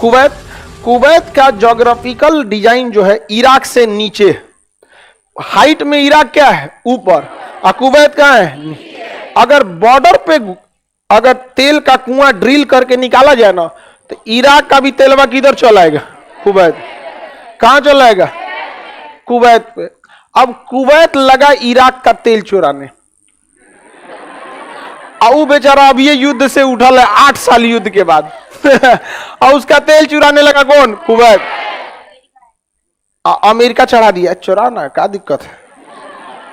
Kuwait, Kuwait का geographical design जो है इराक से नीचे, हाइट में इराक क्या है ऊपर और कुवैत कहाँ है। अगर बॉर्डर पे अगर तेल का कुआं ड्रिल करके निकाला जाए ना तो इराक का भी तेलवा किधर चला आएगा, कुवैत। कहां चला आएगा, कुवैत पे। अब कुवैत लगा इराक का तेल चुराने, और बेचारा अब ये युद्ध से उठल है 8 साल युद्ध के बाद और उसका तेल चुराने लगा कौन, कुवैत। अमेरिका चढ़ा दिया, चुराना क्या दिक्कत है,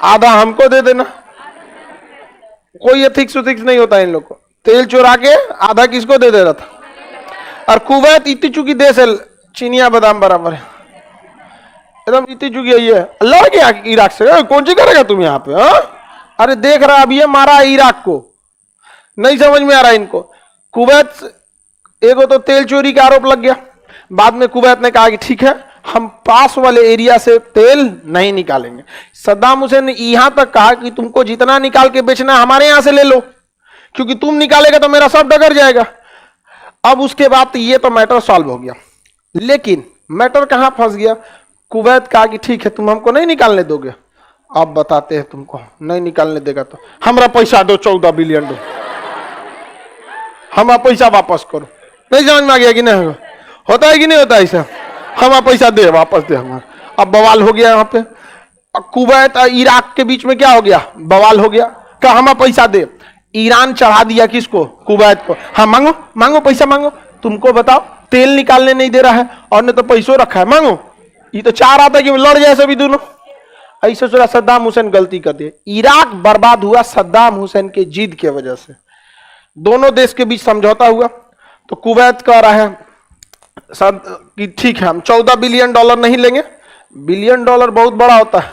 आधा हमको दे देना, कोई एथिक्स उथिक्स नहीं होता इन लोग को। तेल चुरा के आधा किसको दे दे रहा था। और कुवैत इतनी चुकी देश है, चीनिया बादाम बराबर है, एकदम इतनी चुकी है। ये लड़ गया इराक से, कौन सी करेगा तुम यहाँ पे, हा? अरे देख रहा अब ये मारा इराक को, नहीं समझ में आ रहा इनको। कुवैत एगो तो तेल चोरी का आरोप लग गया, बाद में कुवैत ने कहा कि ठीक है हम पास वाले एरिया से तेल नहीं निकालेंगे। सद्दाम हुसैन ने यहां तक कहा कि तुमको जितना निकाल के बेचना है हमारे यहां से ले लो, क्योंकि तुम निकालेगा तो मेरा सब डगर जाएगा। अब उसके बाद तो ये तो मैटर सॉल्व हो गया, लेकिन मैटर कहां फंस गया, कुवैत कहा कि ठीक है तुम हमको नहीं निकालने दोगे, अब बताते हैं तुमको, नहीं निकालने देगा तो हमारा पैसा दो, 14 बिलियन दो, हमारा पैसा वापस करो। नहीं समझ में आ गया कि नहीं, होता है कि नहीं होता ऐसा, हमारा पैसा दे वापस दे हमारा। अब बवाल हो गया यहाँ पे, कुवैत और इराक के बीच में क्या हो गया, बवाल हो गया, कहा हमारा पैसा दे। ईरान चढ़ा दिया किसको, कुवैत को, हाँ मांगो मांगो पैसा मांगो, तुमको बताओ तेल निकालने नहीं दे रहा है और ने तो पैसों रखा है, मांगो। ये तो चाह रहा था कि लड़ जाए सभी दोनों, ऐसे सोचा सद्दाम हुसैन गलती कर दिए। इराक बर्बाद हुआ सद्दाम हुसैन के जिद की वजह से। दोनों देश के बीच समझौता हुआ, तो कुवैत कह रहा है कि ठीक है हम 14 बिलियन डॉलर नहीं लेंगे। बिलियन डॉलर बहुत बड़ा होता है,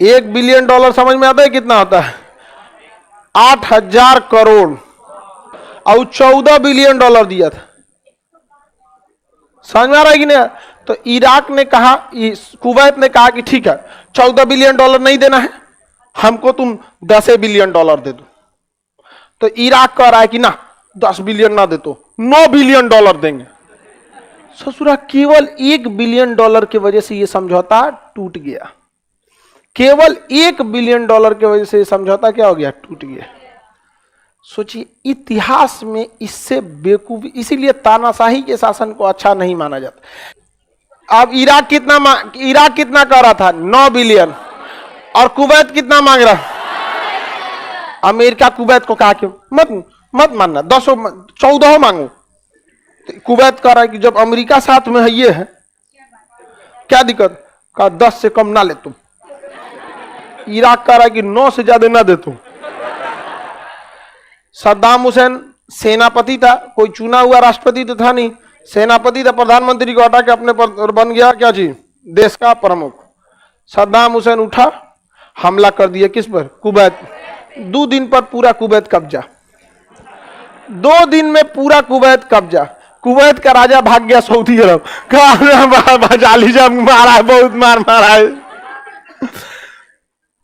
1 बिलियन डॉलर समझ में आता है कितना होता है, 8,000 करोड़, और 14 बिलियन डॉलर दिया था, समझ में आ रहा है कि नहीं। तो इराक ने कहा, कुवैत ने कहा कि ठीक है 14 बिलियन डॉलर नहीं देना है हमको, तुम 10 बिलियन डॉलर दे दो। तो इराक कह रहा है कि ना 10 बिलियन ना दे तो 9 बिलियन डॉलर देंगे। ससुरा केवल 1 बिलियन डॉलर की वजह से यह समझौता टूट गया, केवल 1 बिलियन डॉलर की वजह से समझौता क्या हो गया, टूट गया। सोचिए इतिहास में इससे बेवकूफी, इसीलिए तानाशाही के शासन को अच्छा नहीं माना जाता। अब इराक कितना कह रहा था, 9 बिलियन, और कुवैत कितना मांग रहा। अमेरिका कुवैत को कहा कि मत मानना, 10 14 मांगो। तो कुवैत कह रहा है कि जब अमेरिका साथ में है, ये है क्या दिक्कत, कहा 10 से कम ना ले तुम। इराक कह रहा है कि 9 से ज्यादा ना दे तुम। सद्दाम हुसैन सेनापति था, कोई चुना हुआ राष्ट्रपति तो था नहीं, सेनापति था, प्रधानमंत्री को हटा के अपने पर बन गया क्या चीज, देश का प्रमुख। सद्दाम हुसैन उठा, हमला कर दिया किस पर, कुवैत। 2 दिन पर पूरा कुवैत कब्जा, 2 दिन में पूरा कुवैत कब्जा। कुवैत का राजा भाग गया सऊदी अरब, कहा बचा लीजिए, मारा है, बहुत मारा है।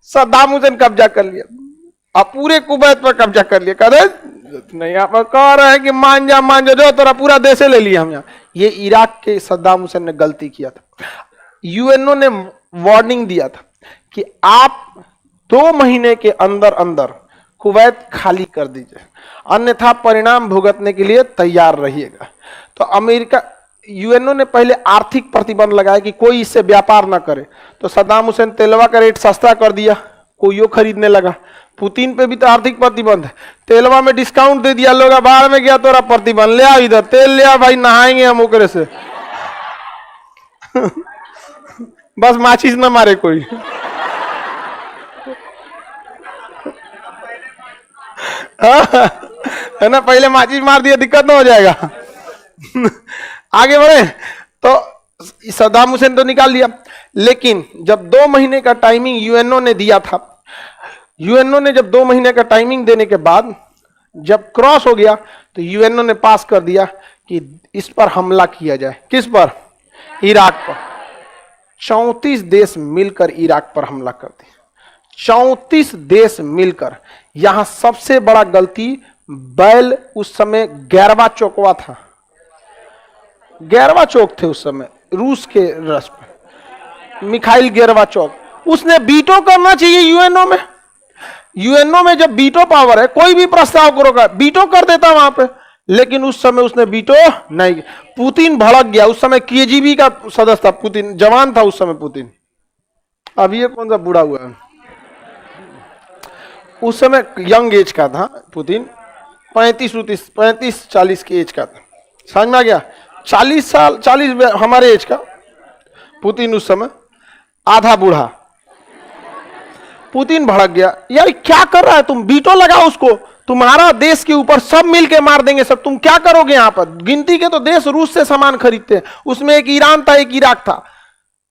सद्दाम हुसैन कब्जा कर लिया, अब पूरे कुवैत पर कब्जा कर लिया। कह नहीं, आप कह रहे हैं कि मान जा जो तेरा पूरा देश ले लिया हम यहाँ। ये इराक के सद्दाम हुसैन ने गलती किया था। यूएनओ ने वार्निंग दिया था कि आप 2 महीने के अंदर अंदर कुवैत खाली कर दीजिए, अन्यथा परिणाम भुगतने के लिए तैयार रहिएगा। तो अमेरिका, यूएनओ ने पहले आर्थिक प्रतिबंध लगाया कि कोई इससे व्यापार ना करे। तो सद्दाम हुसैन तेलवा का रेट सस्ता कर दिया, कोई खरीदने लगा। पुतिन पे भी तो आर्थिक प्रतिबंध है, तेलवा में डिस्काउंट दे दिया, लोग बाहर में गया तो प्रतिबंध, ले आओ इधर तेल ले आओ भाई, नहाएंगे हम ओकरे से बस माचिस ना मारे कोई है ना, पहले माचिस मार दिया दिक्कत ना हो जाएगा आगे बढ़े। तो सद्दाम हुसैन तो निकाल दिया, लेकिन जब 2 महीने का टाइमिंग यूएनओ ने दिया था, यूएनओ ने जब 2 महीने का टाइमिंग देने के बाद जब क्रॉस हो गया तो यूएनओ ने पास कर दिया कि इस पर हमला किया जाए। किस पर, इराक पर। 34 देश मिलकर इराक पर हमला कर दिया, 34 देश मिलकर। यहां सबसे बड़ा गलती बैल उस समय 11वां चौकवा था, गोर्बाचोव थे उस समय रूस के राष्ट्रपति, मिखाइल गोर्बाचोव। उसने वीटो करना चाहिए यूएनओ में। यूएनओ में जब वीटो पावर है, कोई भी प्रस्ताव करोगा वीटो कर देता वहां पे, लेकिन उस समय उसने वीटो नहीं। पुतिन भड़क गया, उस समय केजीबी का सदस्य था पुतिन, जवान था उस समय पुतिन। अब ये कौन सा बूढ़ा हुआ है, उस समय यंग एज का था पुतिन, 35-40 की एज का था। समझ में आ गया? 40 साल, 40 हमारे एज का पुतिन उस समय, आधा बूढ़ा। पुतिन भड़क गया, यार क्या कर रहा है तुम, वीटो लगाओ उसको, तुम्हारा देश के ऊपर सब मिलके मार देंगे सब, तुम क्या करोगे यहाँ पर। गिनती के तो देश रूस से सामान खरीदते हैं, उसमें एक ईरान था, एक इराक था।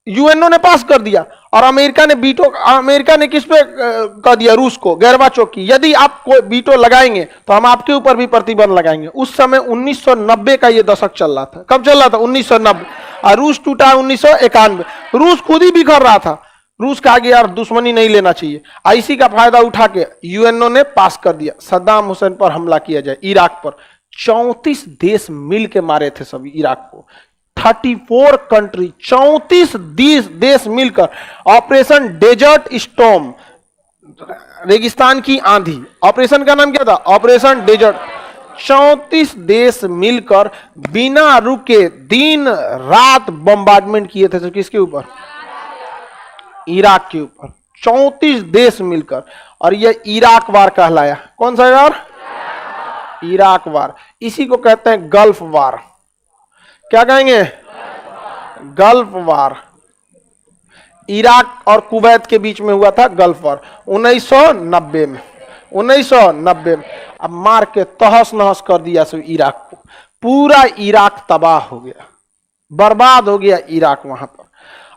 यूएनओ ने पास कर दिया और अमेरिका ने वीटो, अमेरिका ने किस पे कर दिया, रूस को, गोर्बाचोव की, यदि आप कोई वीटो लगाएंगे तो हम आपके ऊपर भी प्रतिबंध लगाएंगे। उस समय 1990 का ये दशक चल रहा था। कब चल रहा था? 1990। और रूस टूटा 1991। रूस खुद ही बिखर रहा था। रूस का आगे यार दुश्मनी नहीं लेना चाहिए, इसी का फायदा उठा के यूएनओ ने पास कर दिया सद्दाम हुसैन पर हमला किया जाए, इराक पर। 34 देश मिल के मारे थे सभी इराक को, 34 कंट्री, 34 देश मिलकर ऑपरेशन डेजर्ट स्टॉर्म, रेगिस्तान की आंधी, ऑपरेशन का नाम क्या था? Operation desert. 34 देश मिलकर बिना रुके दिन रात बम्बार्डमेंट किए थे। किसके ऊपर? इराक के ऊपर। 34 देश मिलकर, और यह इराक वार कहलाया। कौन सा वार? इराक वार। इसी को कहते हैं गल्फ वार। क्या कहेंगे? गल्फ वार। इराक और कुवैत के बीच में हुआ था गल्फ वार 1990 में। 1990 में अब मार के तहस नहस कर दिया सब इराक को। पूरा इराक तबाह हो गया, बर्बाद हो गया इराक वहां पर।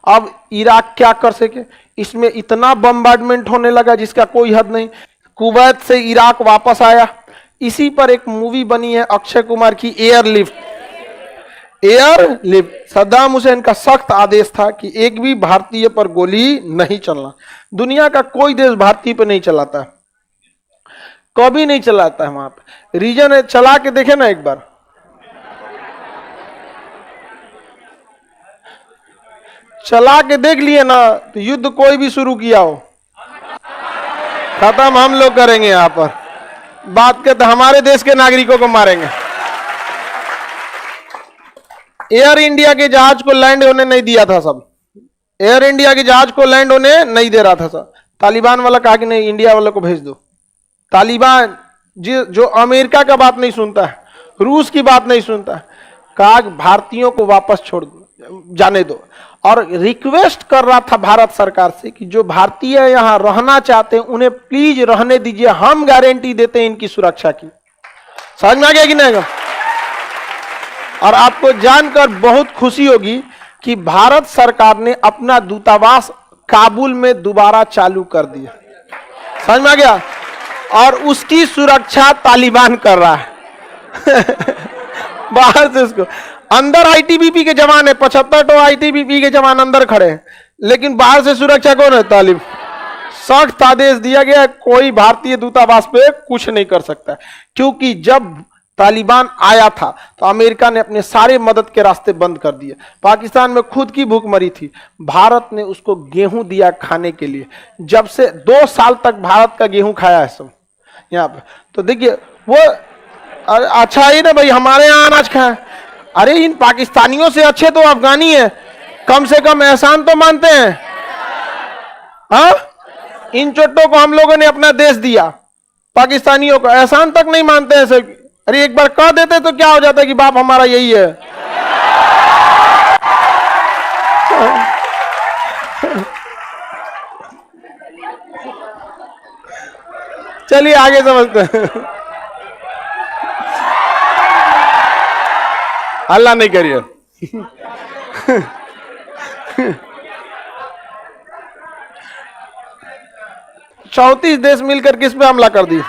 अब इराक क्या कर सके? इसमें इतना बम्बार्डमेंट होने लगा जिसका कोई हद नहीं। कुवैत से इराक वापस आया। इसी पर एक मूवी बनी है अक्षय कुमार की, एयरलिफ्ट। एयरलिफ्ट। सद्दाम हुसैन का सख्त आदेश था कि एक भी भारतीय पर गोली नहीं चलना। दुनिया का कोई देश भारतीय पर नहीं चलाता, कभी नहीं चलाता है वहां पे। रीजन है, चला के देखे ना एक बार, चला के देख लिए ना, तो युद्ध कोई भी शुरू किया हो, खत्म हम लोग करेंगे। यहां पर बात करते हमारे देश के नागरिकों को मारेंगे। एयर इंडिया के जहाज को लैंड होने नहीं दिया था सब, एयर इंडिया के जहाज को लैंड होने नहीं दे रहा था सब। तालिबान वाला कहा कि नहीं, इंडिया वालों को भेज दो। तालिबान जो अमेरिका का बात नहीं सुनता है, रूस की बात नहीं सुनता है, कहा भारतीयों को वापस छोड़ दो, जाने दो। और रिक्वेस्ट कर रहा था भारत सरकार से कि जो भारतीय यहां रहना चाहते हैं उन्हें प्लीज रहने दीजिए, हम गारंटी देते हैं इनकी सुरक्षा की। समझ में आ गया कि नहीं? और आपको जानकर बहुत खुशी होगी कि भारत सरकार ने अपना दूतावास काबुल में दोबारा चालू कर दिया। समझ में आ गया? और उसकी सुरक्षा तालिबान कर रहा है बाहर से। उसको अंदर आईटीबीपी के जवान है, 75 आईटीबीपी के जवान अंदर खड़े हैं, लेकिन बाहर से सुरक्षा कौन है? तालिबान। सख्त आदेश दिया गया, कोई भारतीय दूतावास पे कुछ नहीं कर सकता, क्योंकि जब तालिबान आया था तो अमेरिका ने अपने सारे मदद के रास्ते बंद कर दिए। पाकिस्तान में खुद की भूखमरी थी, भारत ने उसको गेहूं दिया खाने के लिए। जब से 2 साल तक भारत का गेहूं खाया है सब यहाँ पे। तो देखिए वो अच्छा ही ना भाई, हमारे यहाँ अनाज खाए। अरे इन पाकिस्तानियों से अच्छे तो अफगानी है, कम से कम एहसान तो मानते हैं। हाँ, इन चोटों को हम लोगों ने अपना देश दिया, पाकिस्तानियों को एहसान तक नहीं मानते हैं सब। अरे एक बार कह देते तो क्या हो जाता कि बाप हमारा यही है। चलिए आगे समझते हैं। अल्लाह नहीं करिए। 34 देश मिलकर किस पे हमला कर दिया?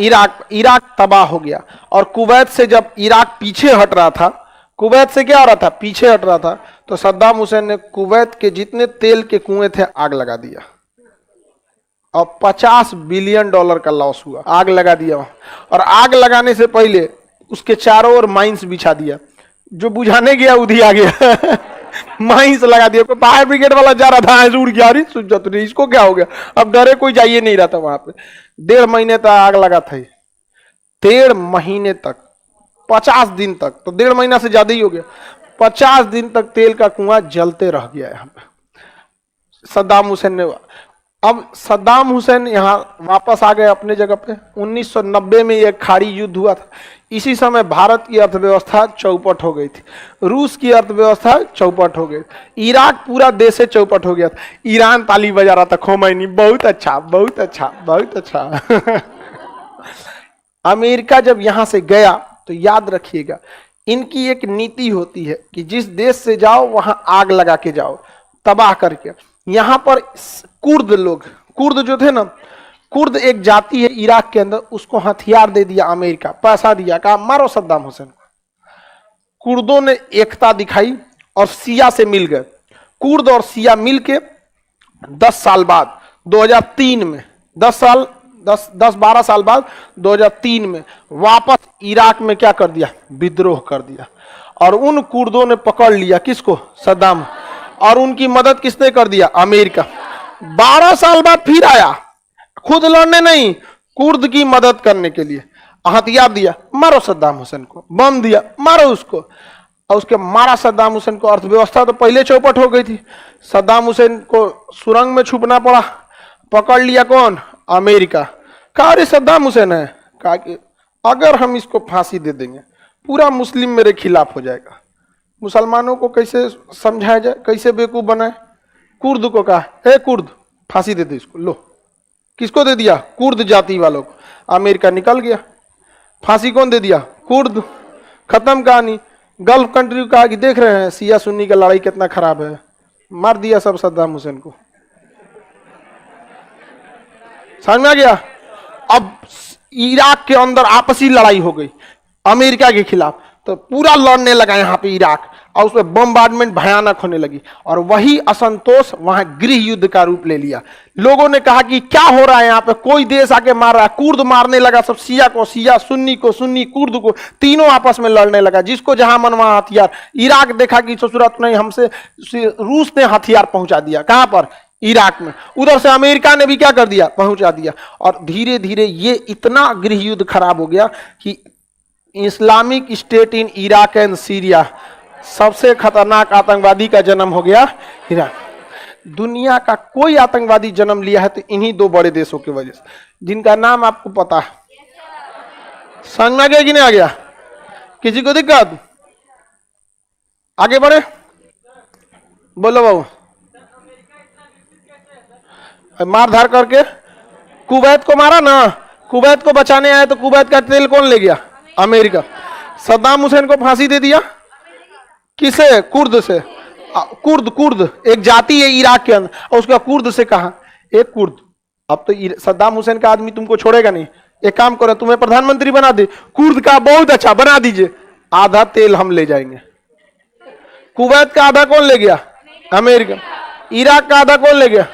इराक तबाह हो गया। और कुवैत से जब इराक पीछे हट रहा था, कुवैत से क्या हो रहा था? पीछे हट रहा था, तो सद्दाम हुसैन ने कुवैत के जितने तेल के कुएं थे आग लगा दिया और $50 बिलियन का लॉस हुआ। आग लगा दिया। और आग लगाने से पहले उसके चारों ओर माइंस बिछा दिया। जो बुझाने गया उधी आ गया माही से लगा दिया। फायर ब्रिगेड वाला जा रहा था, ऐसे उड़ गया, अरे सुन जा तुझे, इसको क्या हो गया? अब डरे कोई जाइए नहीं रहा था वहां पे। 1.5 महीने तक आग लगा था, 1.5 महीने तक, 50 दिन तक, तो 1.5 महीना से ज्यादा ही हो गया। 50 दिन तक तेल का कुआं जलते रह गया यहाँ पे। सद्दाम हुसैन ने, अब सद्दाम हुसैन यहाँ वापस आ गए अपने जगह पे। 1990 में यह खाड़ी युद्ध हुआ था। इसी समय भारत की अर्थव्यवस्था चौपट हो गई थी, रूस की अर्थव्यवस्था चौपट हो गई, इराक पूरा देश से चौपट हो गया था। ईरान ताली बजा रहा था, खोमैनी बहुत अच्छा बहुत अच्छा बहुत अच्छा अमेरिका जब यहां से गया तो याद रखिएगा, इनकी एक नीति होती है कि जिस देश से जाओ वहां आग लगा के जाओ, तबाह करके। यहां पर कुर्द लोग, कुर्द जो थे ना, कुर्द एक जाति है इराक के अंदर, उसको हथियार दे दिया अमेरिका, पैसा दिया, कहा मारो सद्दाम हुसैन। कुर्दों ने एकता दिखाई और सिया से मिल गए। कुर्द और सिया मिलके 10 साल बाद 2003 में, 10-12 साल बाद 2003 में वापस इराक में क्या कर दिया? विद्रोह कर दिया। और उन कुर्दों ने पकड़ लिया किसको? सद्दाम। और उनकी मदद किसने कर दिया? अमेरिका। 12 साल बाद फिर आया, खुद लड़ने नहीं, कुर्द की मदद करने के लिए। हथियार दिया, मारो सद्दाम हुसैन को, बम दिया, मारो उसको। और उसके मारा सद्दाम हुसैन को। अर्थव्यवस्था तो पहले चौपट हो गई थी। सद्दाम हुसैन को सुरंग में छुपना पड़ा, पकड़ लिया कौन? अमेरिका। कहा अरे सद्दाम हुसैन है, कहा कि अगर हम इसको फांसी दे देंगे पूरा मुस्लिम मेरे खिलाफ हो जाएगा, मुसलमानों को कैसे समझाया जाए, कैसे बेवकूफ बनाए। कुर्द को कहा हे कुर्द फांसी दे दे इसको, लो। किसको दे दिया? कुर्द जाति वालों को। अमेरिका निकल गया, फांसी कौन दे दिया? कुर्द। खत्म कहानी। गल्फ कंट्री को कहा कि देख रहे हैं सिया सुन्नी का लड़ाई कितना खराब है, मार दिया सब सद्दाम हुसैन को। समझ में आ गया? अब इराक के अंदर आपसी लड़ाई हो गई अमेरिका के खिलाफ, तो पूरा लड़ने लगा यहाँ पे इराक, और उसमें बम्बार्डमेंट भयानक होने लगी। और वही असंतोष वहां गृह युद्ध का रूप ले लिया। लोगों ने कहा कि क्या हो रहा है यहाँ पे, कोई देश आके मार रहा है। कुर्द मारने लगा सब, सिया को सिया, सुन्नी को सुन्नी, कुर्द को, तीनों आपस में लड़ने लगा, जिसको जहां मन वहां हथियार। इराक देखा कि ससुरत नहीं, हमसे रूस ने हथियार पहुंचा दिया। कहां पर? इराक में। उधर से अमेरिका ने भी क्या कर दिया? पहुंचा दिया। और धीरे धीरे ये इतना गृह युद्ध खराब हो गया कि Islamic state in Iraq and Syria, सबसे खतरनाक आतंकवादी का जन्म हो गया इराक। दुनिया का कोई आतंकवादी जन्म लिया है तो इन्हीं 2 बड़े देशों की वजह से, जिनका नाम आपको पता है। समझ में आ गया कि नहीं आ गया? किसी को दिक्कत? आगे बढ़े, बोलो बाबू। मार धार करके कुवैत को मारा ना, कुवैत को बचाने आया तो कुवैत का तेल कौन ले गया? अमेरिका। सद्दाम हुसैन को फांसी दे दिया, किसे? कुर्द से। कुर्द एक जाति है इराक के अंदर, और उसका कुर्द से कहा एक कुर्द, अब तो सद्दाम हुसैन का आदमी तुमको छोड़ेगा नहीं, एक काम करो तुम्हें प्रधानमंत्री बना दे। कुर्द का बहुत अच्छा, बना दीजिए, आधा तेल हम ले जाएंगे। कुवैत का आधा कौन ले गया? अमेरिका। इराक का आधा कौन ले गया?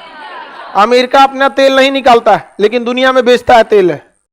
अमेरिका अपना तेल नहीं निकालता है, लेकिन दुनिया में बेचता है तेल है।